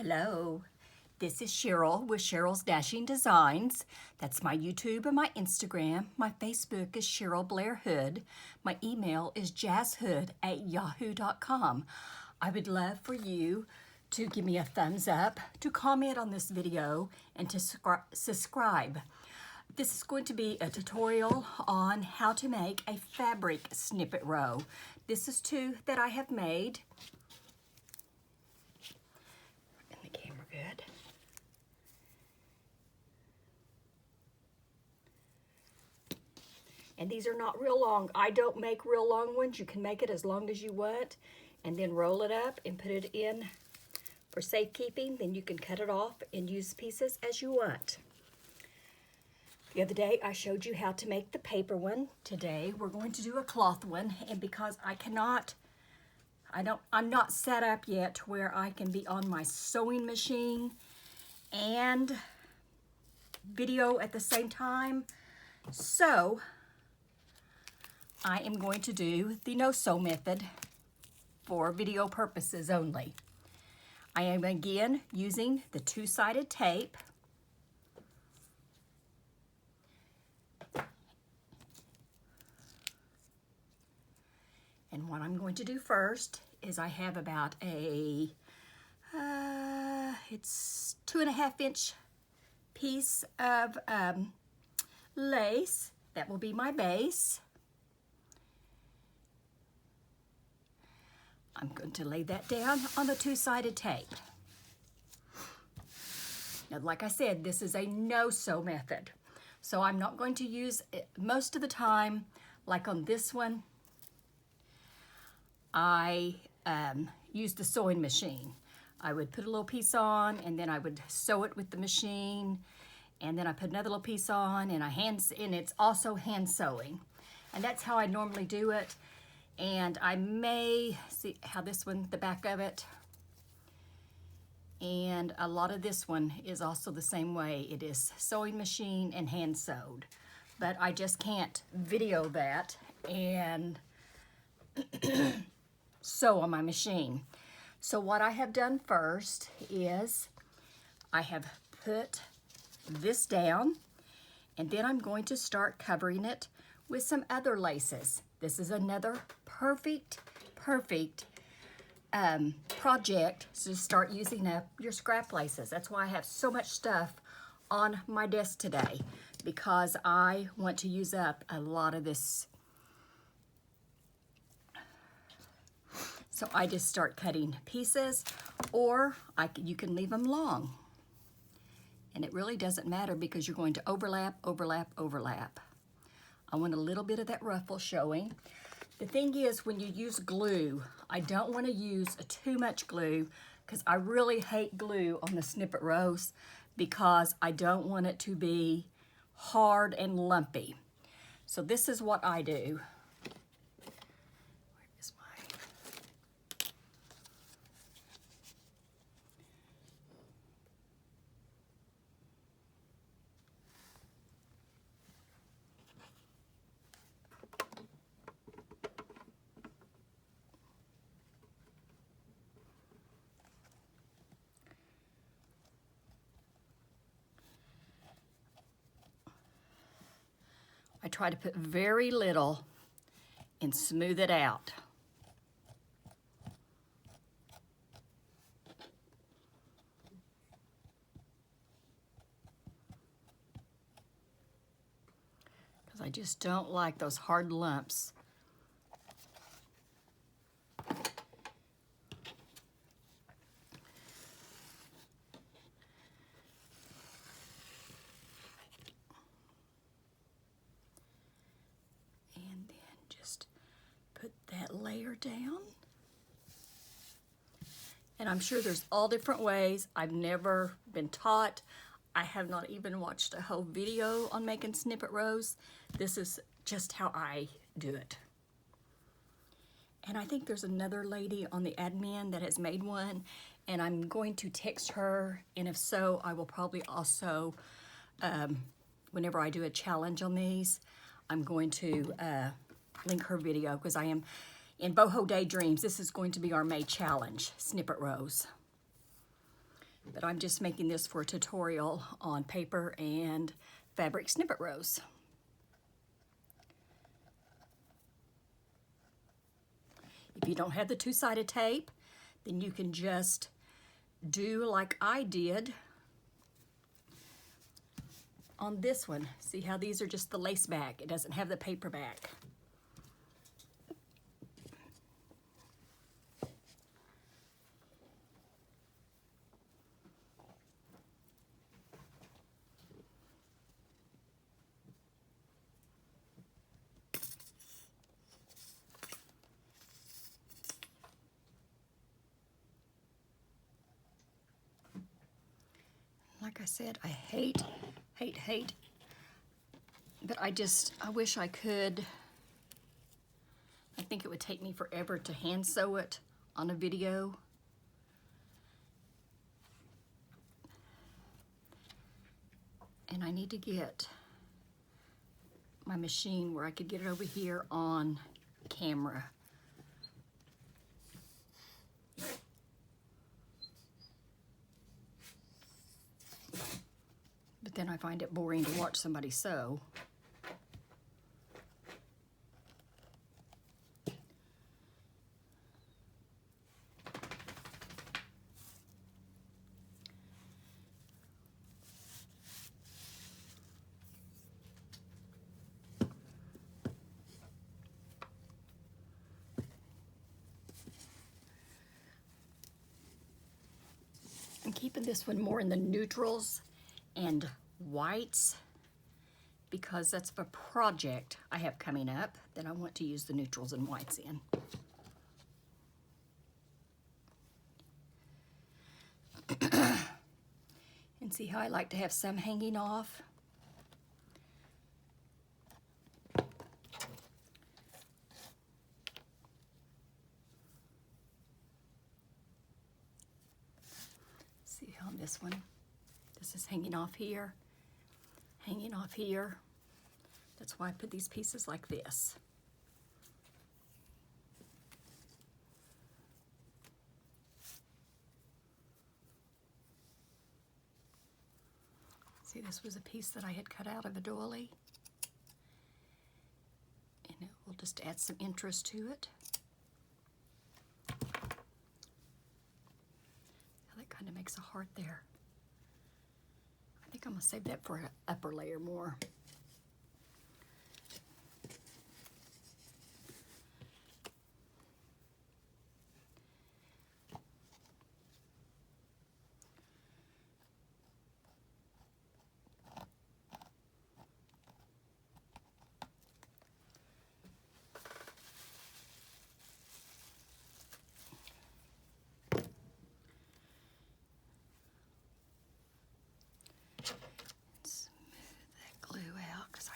Hello, this is Sheryl with Sheryl's Dashing Designs. That's my YouTube and my Instagram. My Facebook is Sheryl Blair Hood. My email is jashood@yahoo.com. I would love for you to give me a thumbs up, to comment on this video, and to subscribe. This is going to be a tutorial on how to make a fabric snippet row. This is two that I have made. In the camera good. And these are not real long. I don't make real long ones. You can make it as long as you want and then roll it up and put it in for safekeeping. Then you can cut it off and use pieces as you want. The other day I showed you how to make the paper one. Today we're going to do a cloth one, and because I'm not set up yet where I can be on my sewing machine and video at the same time, so I am going to do the no-sew method for video purposes only. I am again using the two-sided tape. And what I'm going to do first is I have about a, it's 2.5 inch piece of lace. That will be my base. I'm going to lay that down on the two-sided tape. Now, like I said, this is a no-sew method. So I'm not going to use it most of the time, like on this one, I use the sewing machine. I would put a little piece on, and then I would sew it with the machine, and then I put another little piece on, and it's also hand sewing. And that's how I normally do it. And I may see how this one, the back of it, and a lot of this one is also the same way. It is sewing machine and hand sewed, but I just can't video that and sew on my machine. So what I have done first is I have put this down, and then I'm going to start covering it with some other laces. This is another perfect project to start using up your scrap laces. That's why I have so much stuff on my desk today, because I want to use up a lot of this. So I just start cutting pieces, or you can leave them long. And it really doesn't matter because you're going to overlap, overlap, overlap. I want a little bit of that ruffle showing. The thing is, when you use glue, I don't want to use too much glue, because I really hate glue on the snippet rows, because I don't want it to be hard and lumpy. So this is what I do. I try to put very little and smooth it out. Because I just don't like those hard lumps. Put that layer down. And I'm sure there's all different ways. I've never been taught. I have not even watched a whole video on making snippet rows. This is just how I do it. And I think there's another lady on the admin that has made one, and I'm going to text her, and if so, I will probably also, whenever I do a challenge on these, I'm going to link her video, because I am in Boho Daydreams. This is going to be our May challenge, snippet rows. but I'm just making this for a tutorial on paper and fabric snippet rows. If you don't have the two-sided tape, then you can just do like I did on this one. See how these are just the lace back? It doesn't have the paper back. Like I said, I hate, but I wish I could. I think it would take me forever to hand sew it on a video. And I need to get my machine where I could get it over here on camera. But then I find it boring to watch somebody sew. I'm keeping this one more in the neutrals and whites because that's a project I have coming up that I want to use the neutrals and whites in. And see how I like to have some hanging off? See how on this one, this is hanging off here, hanging off here. That's why I put these pieces like this. See, this was a piece that I had cut out of a doily. And it will just add some interest to it. That kind of makes a heart there. I think I'm gonna save that for an upper layer more.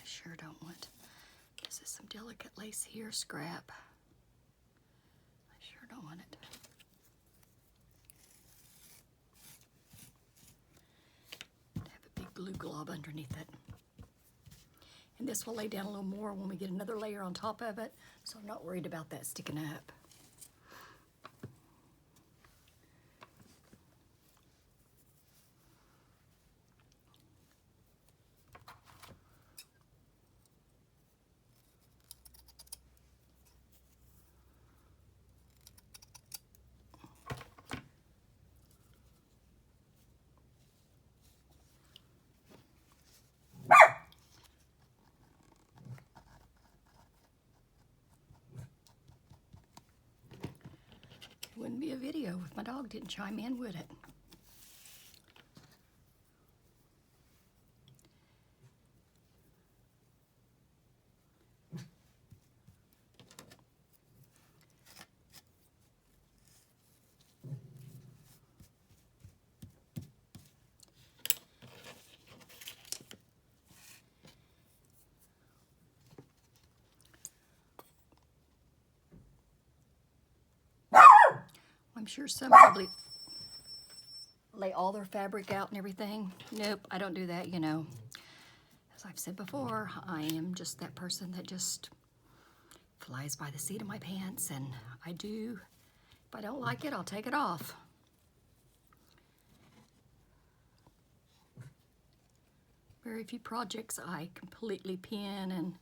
Sure don't want. This is some delicate lace here, scrap. I sure don't want it. Have a big glue glob underneath it. And this will lay down a little more when we get another layer on top of it, so I'm not worried about that sticking up. Wouldn't be a video if my dog didn't chime in, would it? I'm sure some probably lay all their fabric out and everything. Nope, I don't do that, you know. As I've said before, I am just that person that just flies by the seat of my pants, and I do, if I don't like it, I'll take it off. Very few projects I completely pin and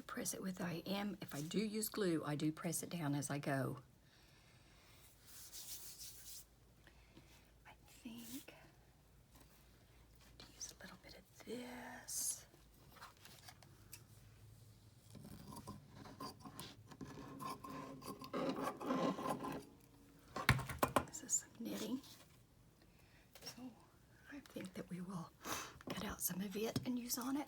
press it with if I do use glue, I do press it down as I go. I think to use a little bit of this. This is some knitting. So I think that we will cut out some of it and use on it.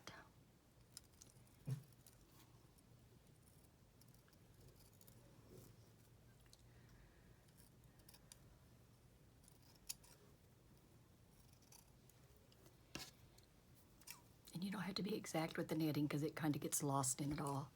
And you don't have to be exact with the knitting because it kind of gets lost in it all.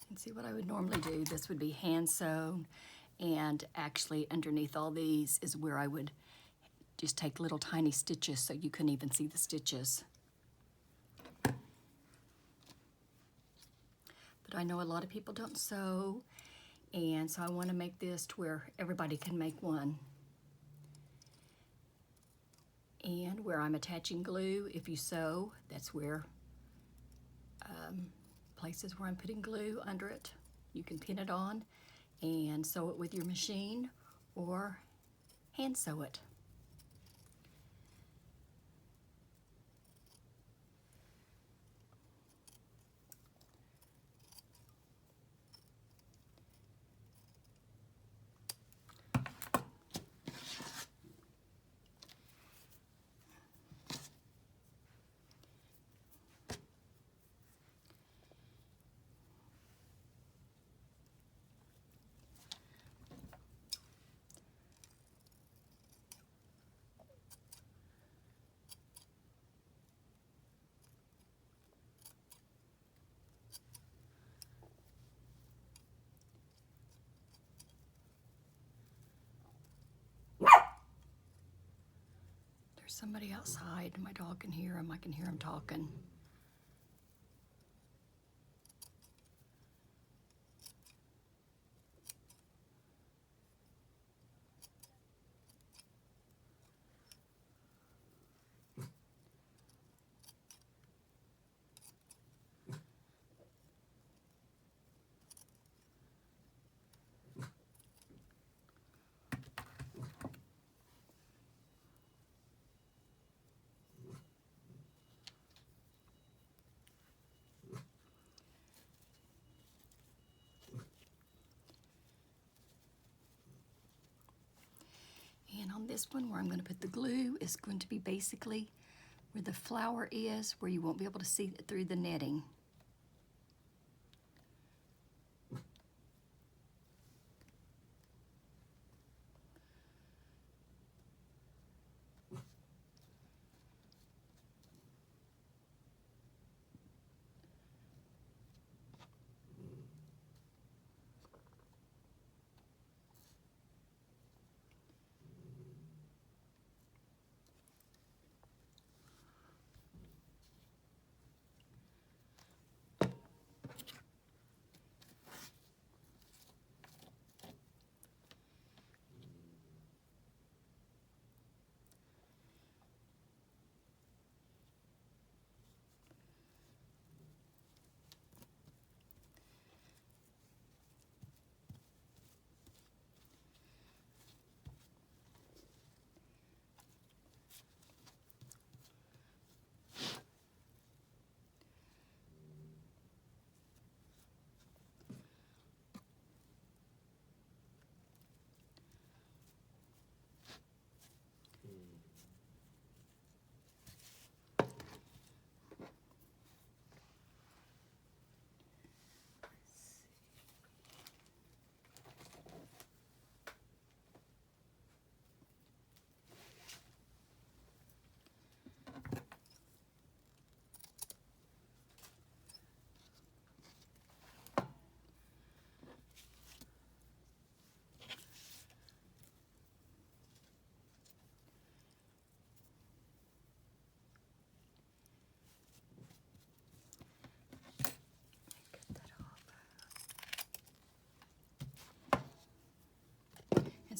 And see what I would normally do, this would be hand sewn, and actually underneath all these is where I would just take little tiny stitches so you couldn't even see the stitches. But I know a lot of people don't sew, and so I want to make this to where everybody can make one. And where I'm attaching glue, if you sew, that's where places where I'm putting glue under it. You can pin it on and sew it with your machine or hand sew it. Somebody outside, my dog can hear him, I can hear him talking. And on this one, where I'm going to put the glue, is going to be basically where the flower is, where you won't be able to see it through the netting.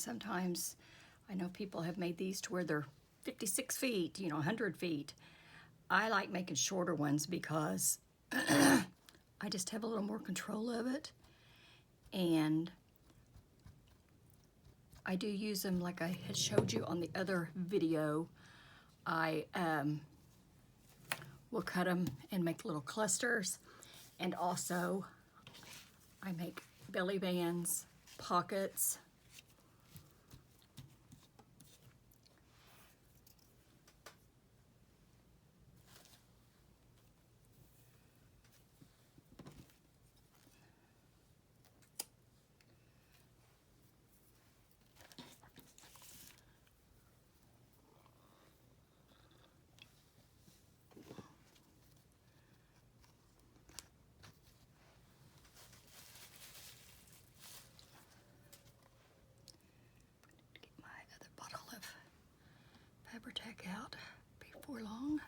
sometimes I know people have made these to where they're 56 feet, you know, 100 feet. I like making shorter ones because I just have a little more control of it. And I do use them like I had showed you on the other video. I will cut them and make little clusters. And also I make belly bands, pockets. Tack out before long.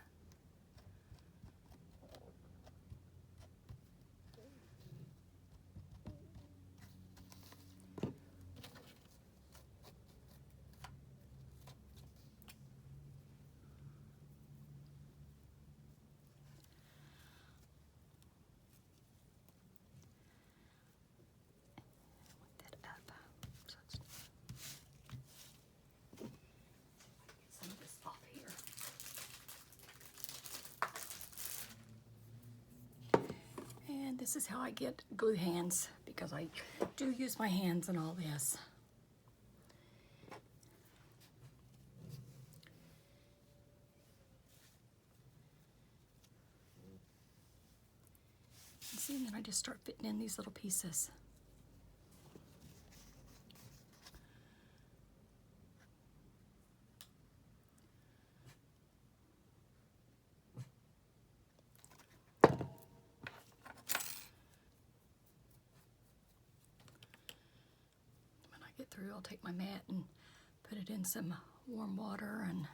This is how I get glue hands, because I do use my hands in all this. And see, and then I just start fitting in these little pieces. Through, I'll take my mat and put it in some warm water and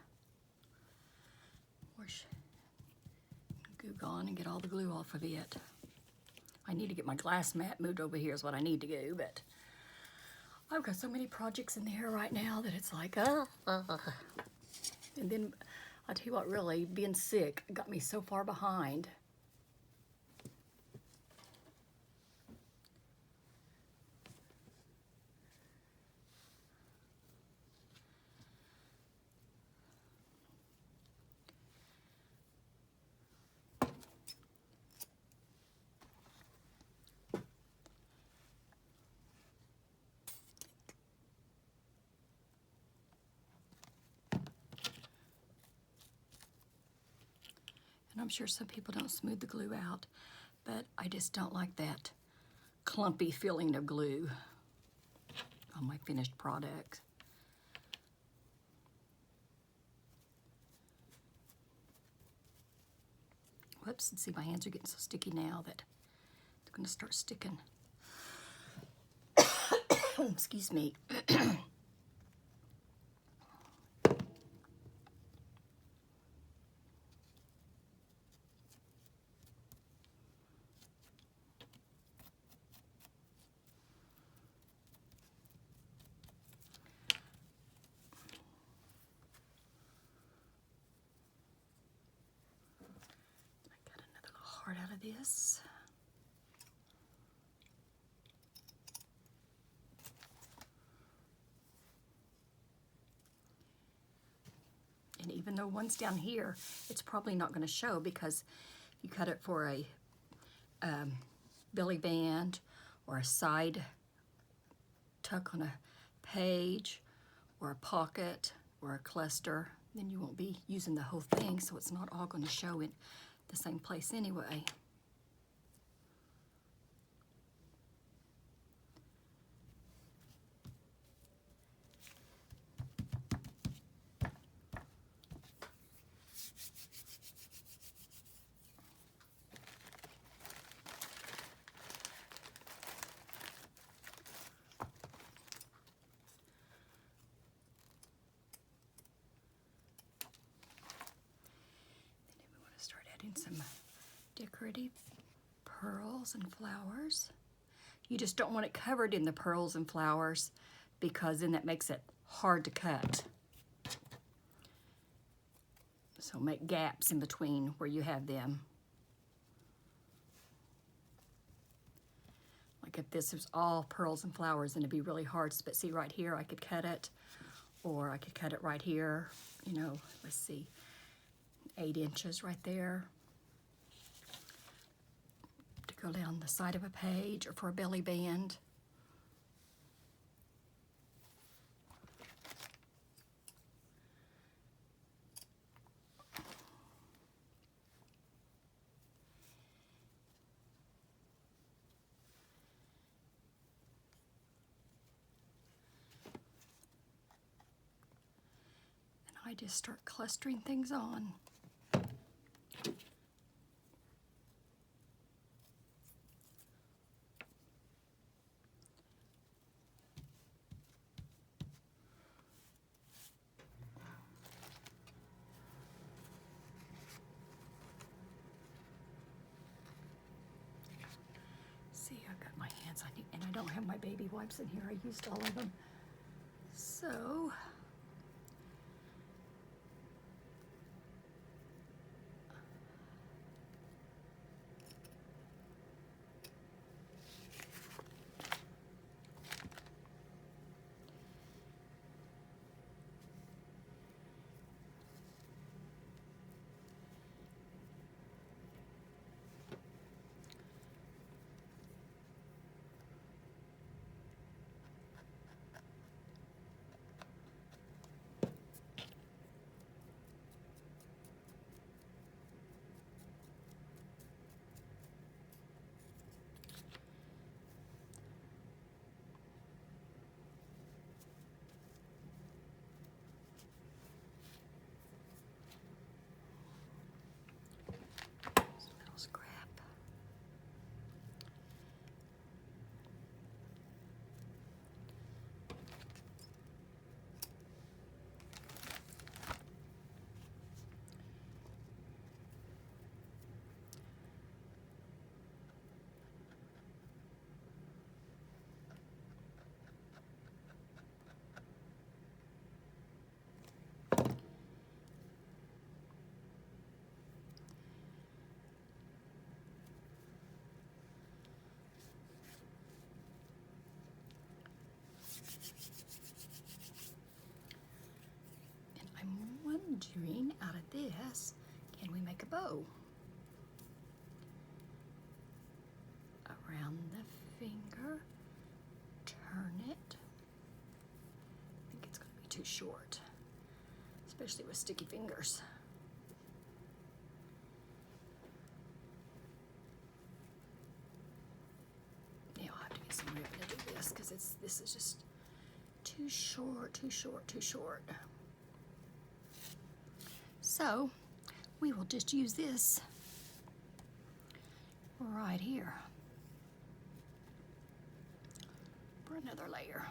wash goo gone and get all the glue off of it. I need to get my glass mat moved over here is what I need to do, but I've got so many projects in the air right now that it's like, And then I'll tell you what, really, being sick got me so far behind. And I'm sure some people don't smooth the glue out, but I just don't like that clumpy feeling of glue on my finished product. Whoops, and see, my hands are getting so sticky now that they're gonna start sticking. Excuse me. Out of this. And even though one's down here, it's probably not going to show because you cut it for a belly band or a side tuck on a page or a pocket or a cluster, then you won't be using the whole thing, so it's not all going to show in the same place anyway. Some decorative pearls and flowers. You just don't want it covered in the pearls and flowers because then that makes it hard to cut. So make gaps in between where you have them. Like if this was all pearls and flowers, then it'd be really hard. But see right here, I could cut it, or I could cut it right here. You know, let's see, 8 inches right there to go down the side of a page or for a belly band. I just start clustering things on. See, I've got my hands on it, and I don't have my baby wipes in here. I used all of them. So scrap. Wondering, out of this, can we make a bow around the finger? Turn it. I think it's going to be too short, especially with sticky fingers. Yeah, I'll have to get some ribbon to do this because this is just too short, too short, too short. So we will just use this right here for another layer.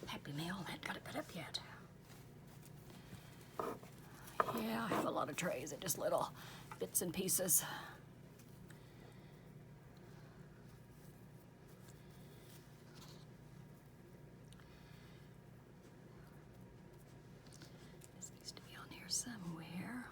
Happy Meal, I hadn't got it put up yet. Yeah, I have a lot of trays and just little bits and pieces. This needs to be on here somewhere.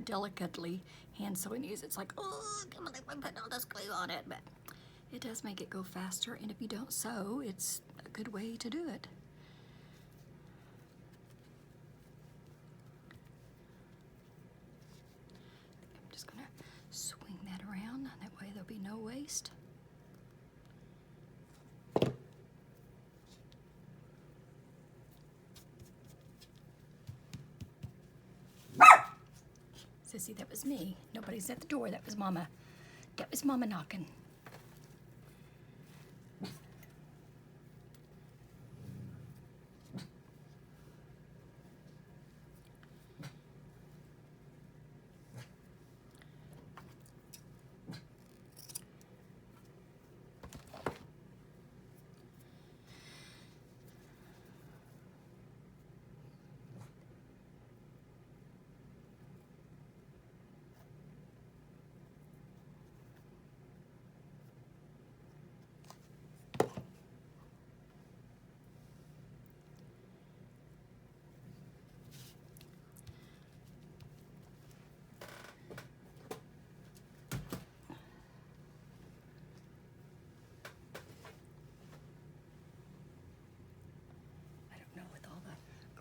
delicately hand sewing these. It's like, oh, I can't believe I put all this glue on it, but it does make it go faster, and if you don't sew, it's a good way to do it. I'm just gonna swing that around, that way there'll be no waste. Sissy, that was me. Nobody's at the door. That was Mama. That was Mama knocking.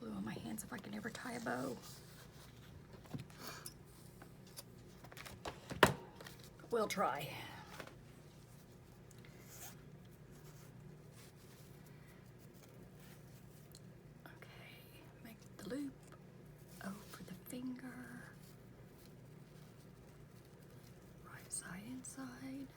Glue on my hands if I can ever tie a bow. We'll try. Okay, make the loop over the finger. Right side inside.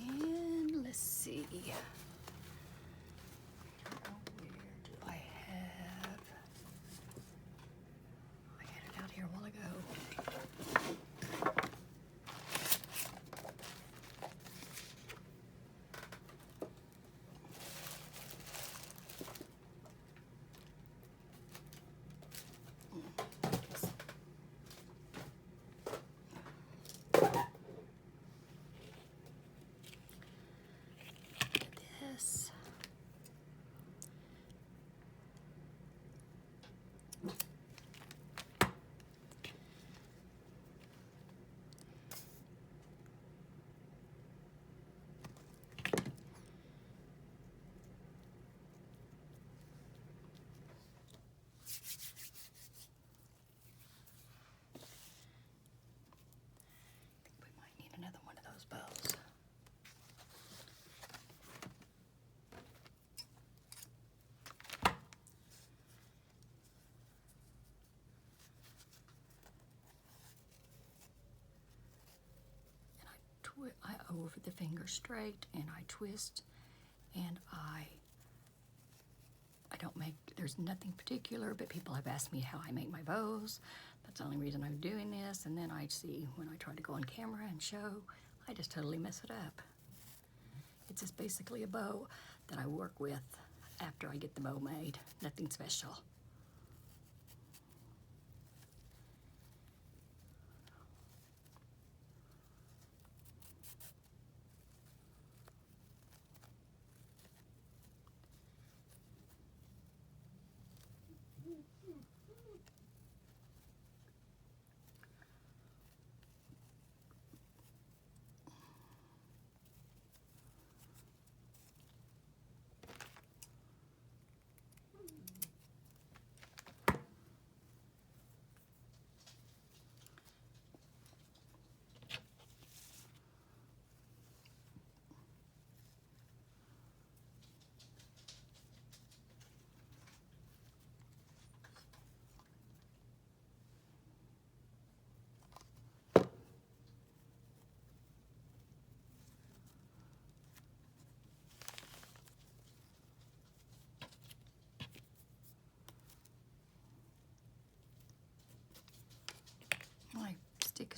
And let's see. Where do I have? I had it out here a while ago. This. We might need another one of those bows. I over the finger straight, and I twist, and I don't make, there's nothing particular, but people have asked me how I make my bows. That's the only reason I'm doing this. And then I see when I try to go on camera and show, I just totally mess it up. It's just basically a bow that I work with after I get the bow made. Nothing special.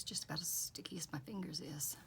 just about as sticky as my fingers is.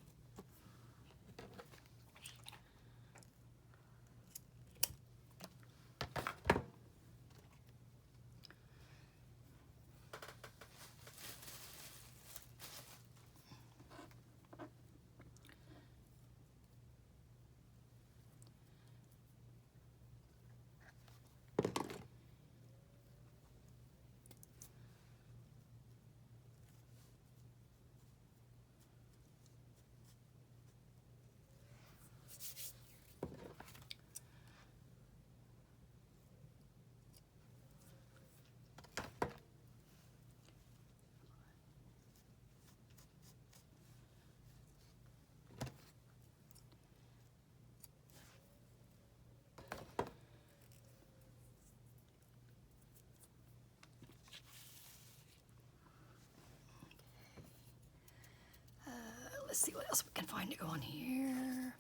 Let's see what else we can find to go on here.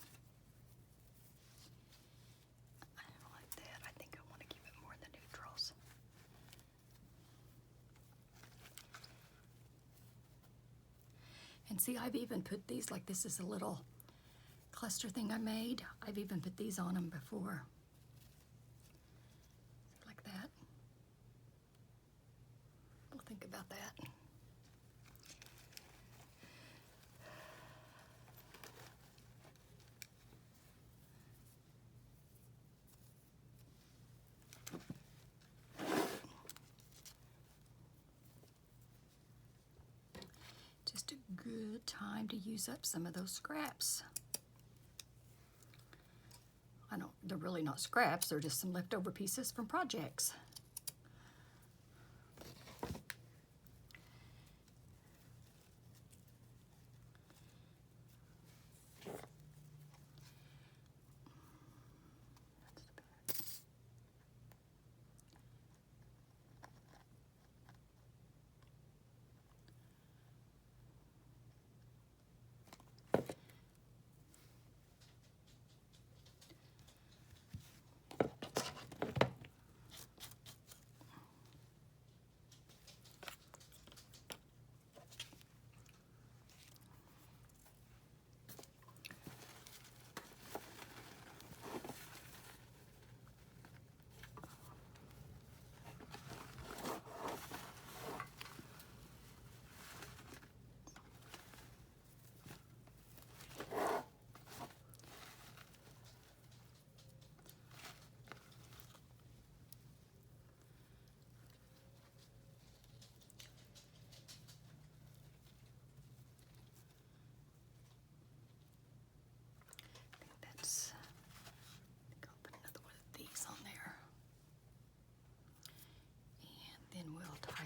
I don't like that. I think I want to keep it more in the neutrals. And see, I've even put these, like this is a little cluster thing I made. I've even put these on them before. Like that. We'll think about that. Just a good time to use up some of those scraps. They're really not scraps, they're just some leftover pieces from projects.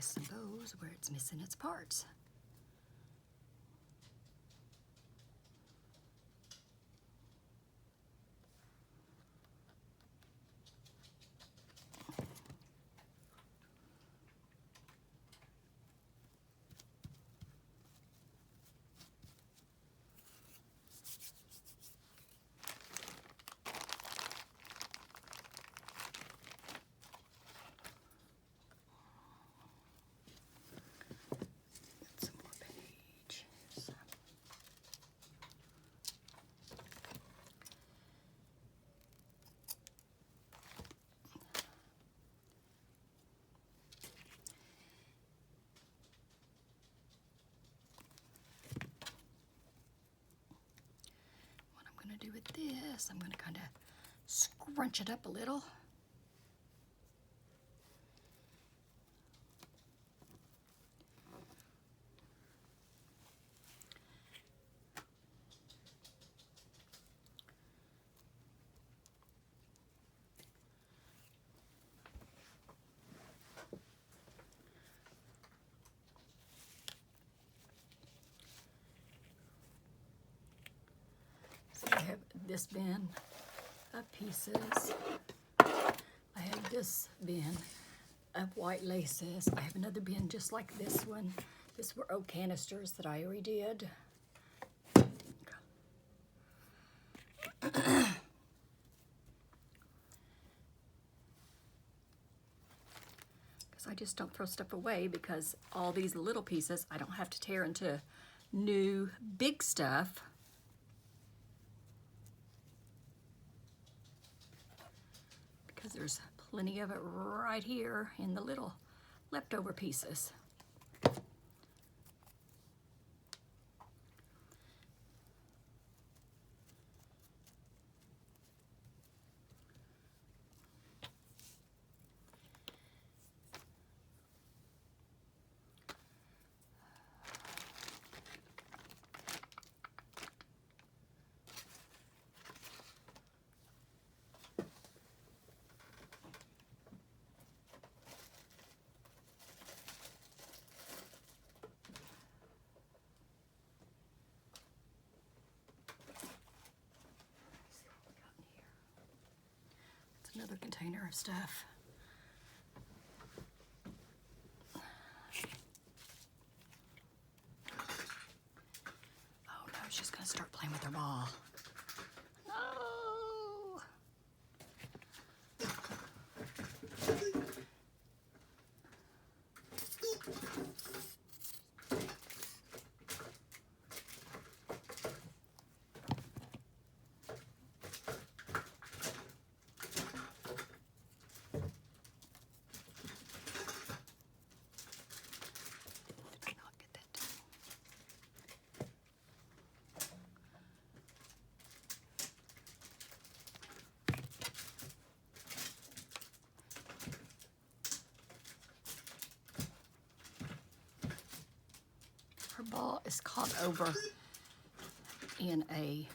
Some bows where it's missing its parts. Do with this, I'm going to kind of scrunch it up a little. I have this bin of pieces. I have this bin of white laces. I have another bin just like this one. These were oak canisters that I redid. Because I just don't throw stuff away, because all these little pieces I don't have to tear into new big stuff. Because there's plenty of it right here in the little leftover pieces. Another container of stuff. Oh no, she's gonna start playing with her ball. No! Her ball is caught over in a,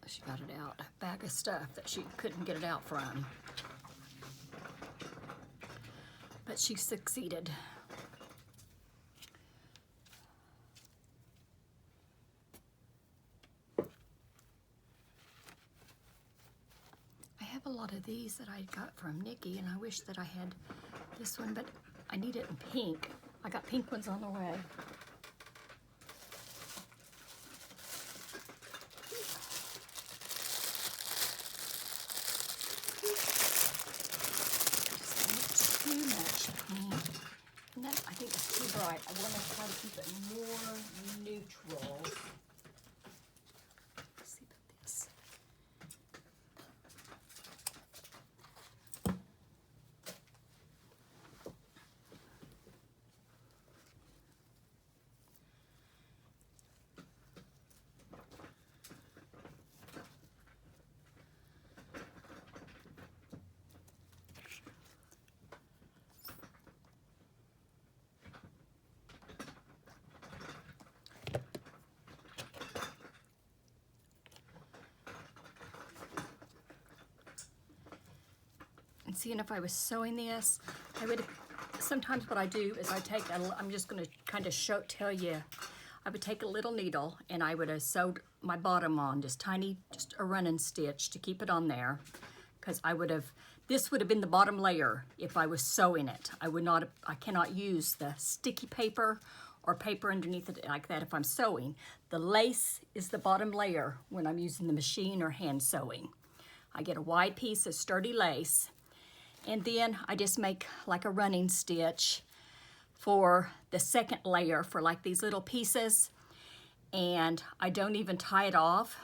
she got it out, a bag of stuff that she couldn't get it out from. But she succeeded. I have a lot of these that I got from Nikki, and I wish that I had this one, but I need it in pink. I got pink ones on the way. Just too much pink. And that, I think, it's too bright. I want to try to keep it more neutral. Let's see about this. And seeing if I was sewing this, I would, sometimes what I do is I take, I'm just gonna kind of tell you, I would take a little needle and I would have sewed my bottom on, just tiny, just a running stitch to keep it on there. Because I would have, this would have been the bottom layer if I was sewing it. I would not, I cannot use the sticky paper or paper underneath it like that if I'm sewing. The lace is the bottom layer when I'm using the machine or hand sewing. I get a wide piece of sturdy lace, and then I just make like a running stitch for the second layer for like these little pieces, and I don't even tie it off,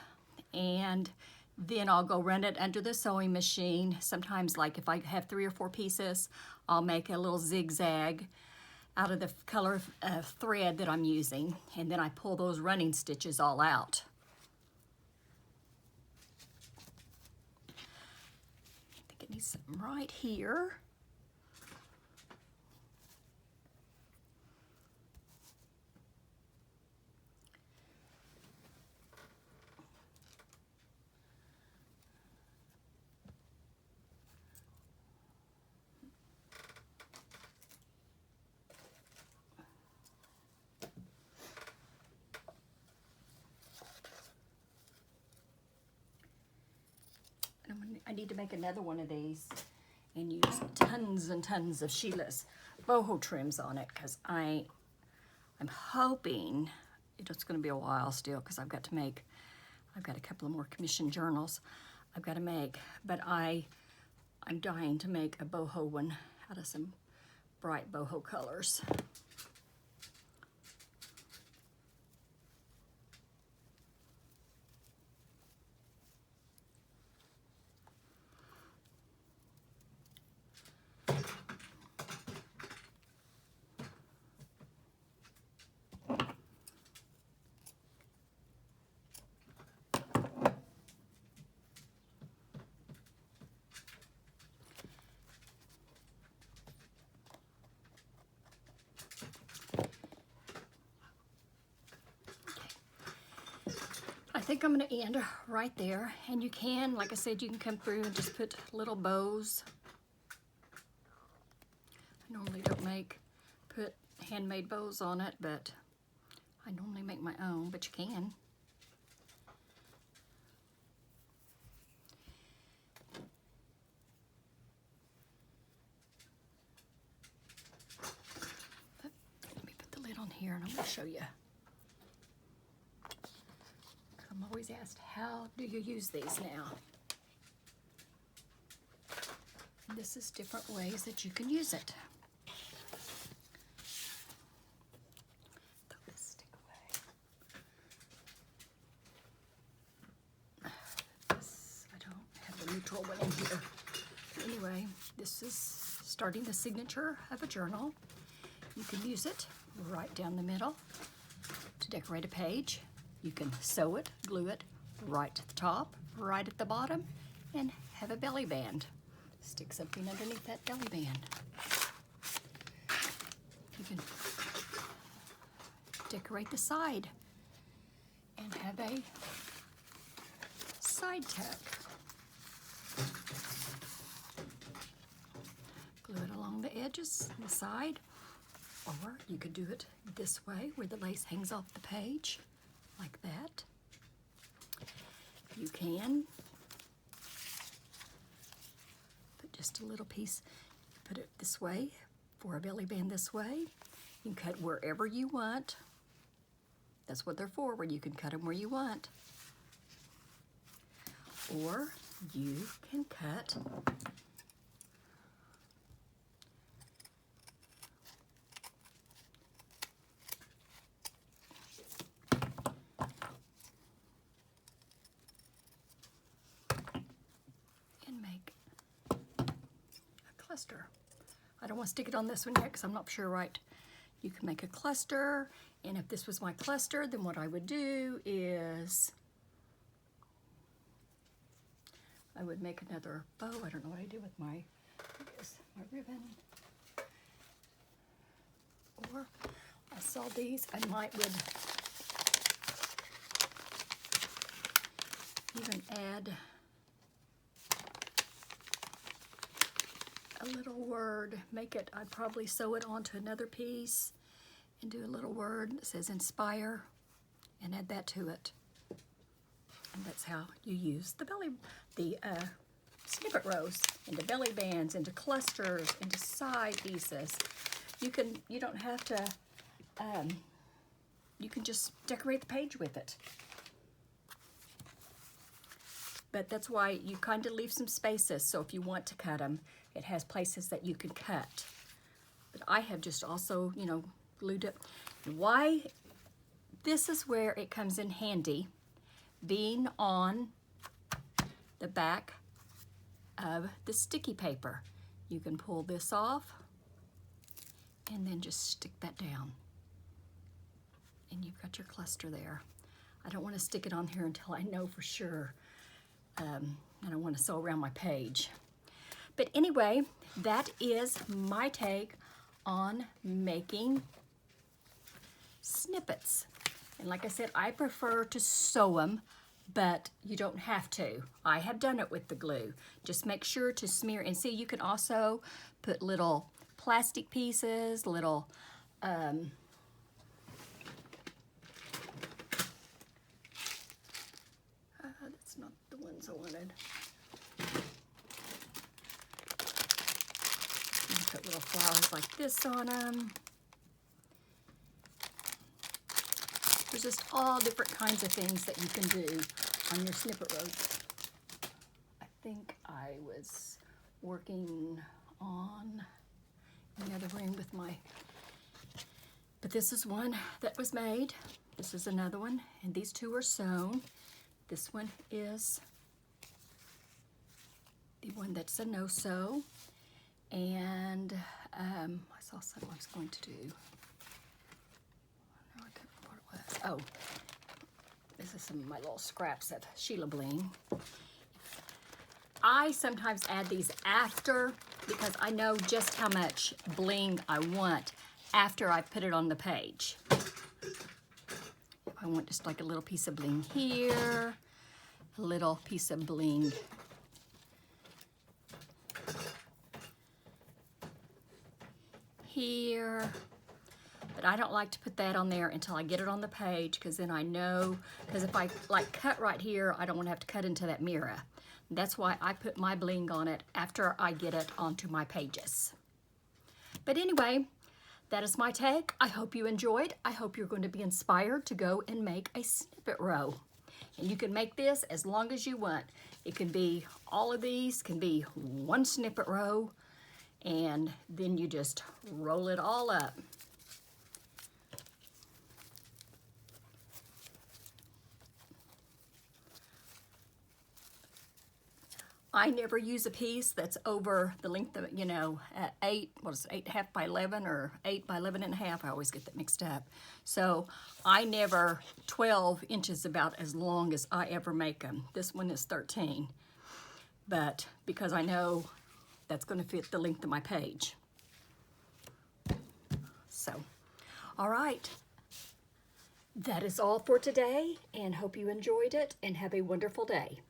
and then I'll go run it under the sewing machine. Sometimes, like if I have 3 or 4 pieces, I'll make a little zigzag out of the color thread that I'm using, and then I pull those running stitches all out. I think it needs something right here. I need to make another one of these and use tons and tons of Sheila's boho trims on it, because I'm hoping it's going to be a while still, because I've got a couple of more commission journals I've got to make, but I'm dying to make a boho one out of some bright boho colors. think I'm going to end right there. And you can, like I said, you can come through and just put little bows. I normally don't put handmade bows on it, but I normally make my own, but you can. But let me put the lid on here and I'm going to show you. I'm always asked, how do you use these now? This is different ways that you can use it. Throw this stick away. I don't have the neutral one in here. Anyway, this is starting the signature of a journal. You can use it right down the middle to decorate a page. You can sew it, glue it right to the top, right at the bottom, and have a belly band. Stick something underneath that belly band. You can decorate the side and have a side tuck. Glue it along the edges and the side, or you could do it this way where the lace hangs off the page, like that. You can put just a little piece, put it this way for a belly band this way. You can cut wherever you want. That's what they're for, where you can cut them where you want. Or you can cut cluster. I don't want to stick it on this one yet because I'm not sure right. You can make a cluster, and if this was my cluster, then what I would do is I would make another bow. I don't know what I do with my ribbon. Or I saw these. I might would even add a little word. Make it, I'd probably sew it onto another piece and do a little word that says inspire and add that to it. And that's how you use the snippet rows into belly bands, into clusters, into side pieces. You don't have to, you can just decorate the page with it. But that's why you kind of leave some spaces, so if you want to cut them, it has places that you can cut. But I have just also, glued it. Why? This is where it comes in handy, being on the back of the sticky paper. You can pull this off and then just stick that down. And you've got your cluster there. I don't want to stick it on here until I know for sure. I don't want to sew around my page. But anyway, that is my take on making snippets. And like I said, I prefer to sew them, but you don't have to. I have done it with the glue. Just make sure to smear. And see, you can also put little plastic pieces, little that's not the ones I wanted. Put little flowers like this on them. There's just all different kinds of things that you can do on your snippet rows. I think I was working on another room with but this is one that was made. This is another one, and these two are sewn. This one is the one that's a no-sew. And I saw something I was going to do. No, I can't remember what it was. Oh, this is some of my little scraps of Sheila bling. I sometimes add these after because I know just how much bling I want after I put it on the page. If I want just like a little piece of bling here, a little piece of bling here. But I don't like to put that on there until I get it on the page, because then I know, because if I like cut right here, I don't want to have to cut into that mirror. That's why I put my bling on it after I get it onto my pages. But anyway, that is my take. I hope you enjoyed. I hope you're going to be inspired to go and make a snippet row. And you can make this as long as you want. It can be, all of these can be one snippet row, and then you just roll it all up. I never use a piece that's over the length of, you know, 8.5 by 11 or 8 by 11.5. I always get that mixed up. So I never, 12 inches about as long as I ever make them. This one is 13, but because I know that's going to fit the length of my page. So, all right. That is all for today, and hope you enjoyed it and have a wonderful day.